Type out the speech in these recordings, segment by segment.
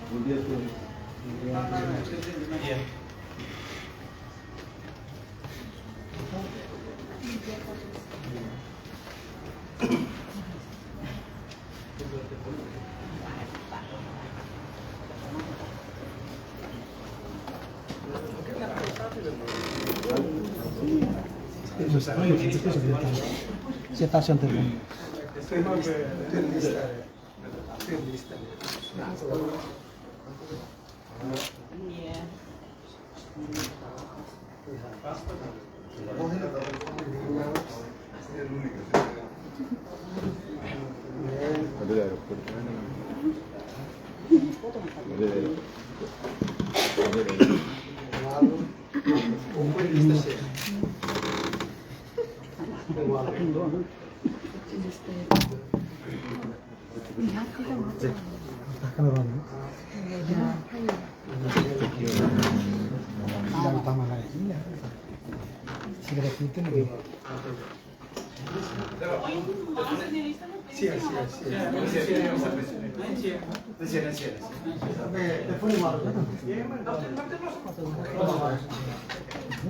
Iya. Station telepon.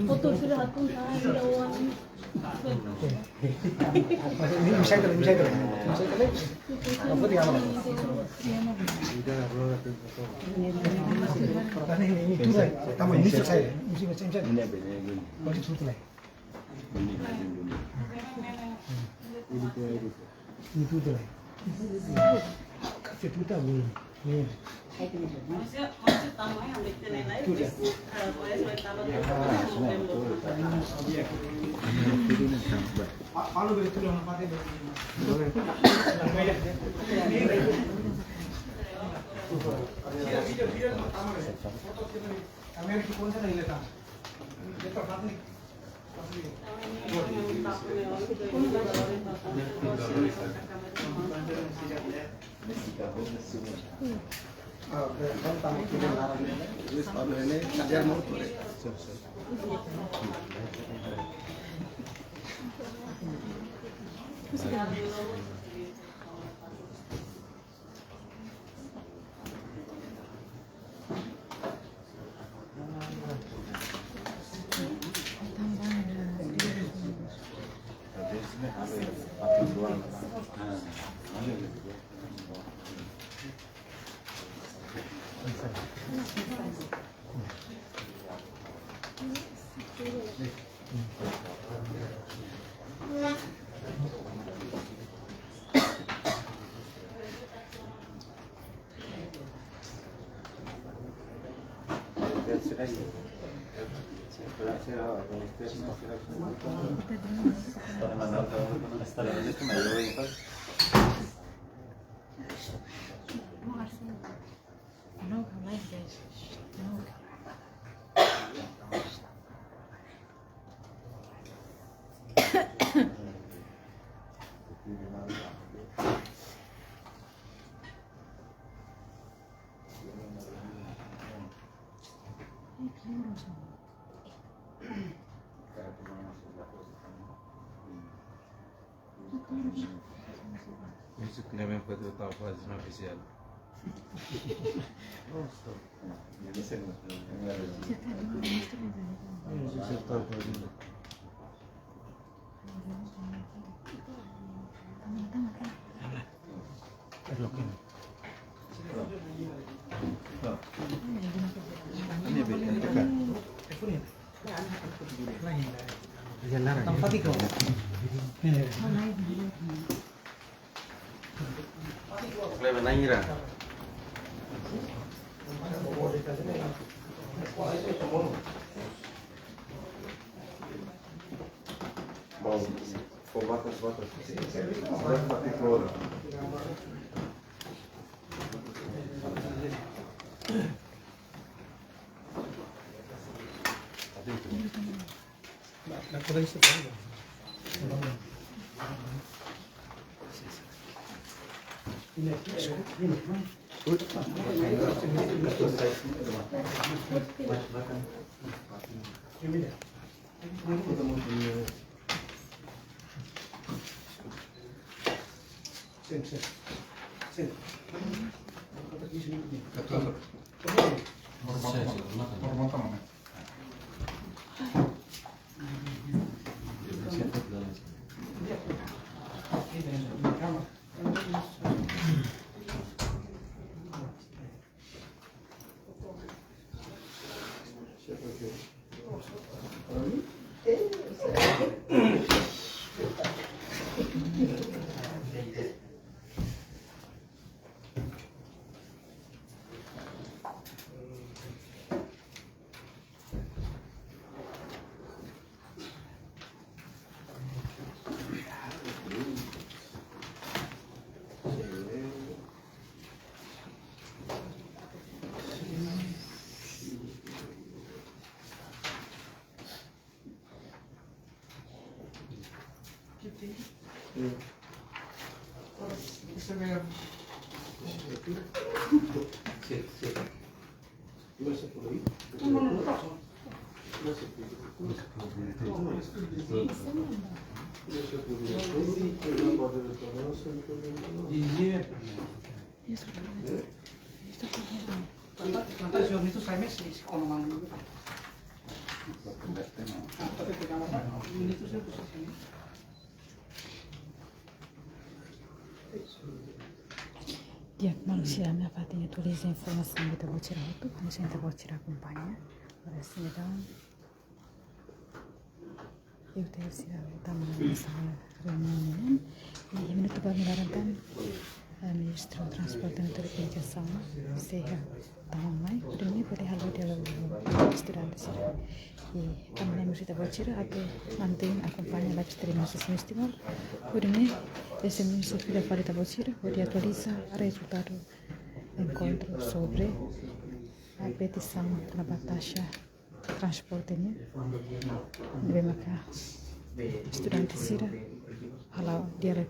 Foto sudah aku jauhan. Ini bisa ke. Apa dia apa? Ini tuh saya. Tamu ini saya. Mesti macam macam. Ini benar. Boleh tuh lah. Ini tuh lah. Kafe tuh tak boleh. Ini. Maksud tamu yang bikin lain itu boleh tambah Kalau begitu orang pakai kamera की कौन सा नहीं लेता ये तो हाथ नहीं kalau tamu kita larang ini kalau ini kajian mau boleh Isso que nem para tratar a fase não oficial. tempat itu Leva na ira. Bom, formatas. la cosa dice Sim. Dia manusia na fatinha tulis a informação que eu vou tirar tudo, mas a gente vai tirar a companhia. Agora sim, então eu tenho que tirar o tamanho dessa reunião e minuto para melarkan Ministro Transporte dan Telekomunikasi seha tamamai ini boleh halo dia istirahat di sini. Kami mesti tabacir atau nanti acompanha live streaming festival. Ini esse ministro fica para tabacir, dia atualiza resultado encontro sobre a petição da taxa transporte ini. Lebih maka estudante sira halau dia lagi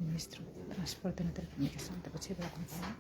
Ministro Transporte dan Telekomunikasi tabacir acompanha.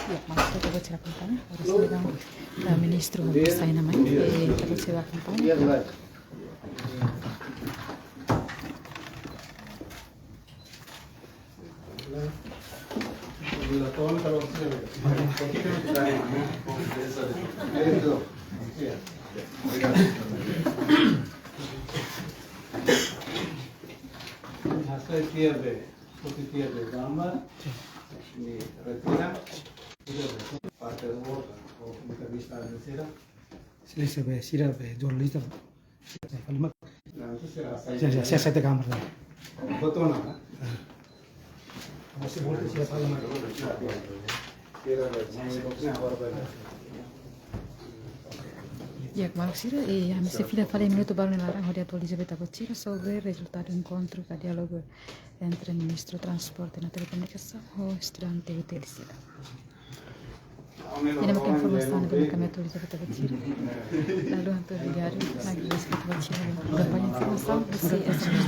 Ya, maksud kita baca kampanye. Harus bilang ministro saya namanya. Kita baca kampanye. Selesai be sira be jurnalista. Falmak. Saya saya kamar. Betul na? Masih boleh siapa falmak. Ya, maksudnya, se fila fare minuto baru nelarang dia atualiza beta bocira sobre resultado encontro ka diálogo entre Ministro Transporte dan Telekomunikasi o estudante utilizada. Ini makin informasi dari kami atualiza beta bocira. Lalu untuk diário lagi beta bocira. Berapa informasi si SMS.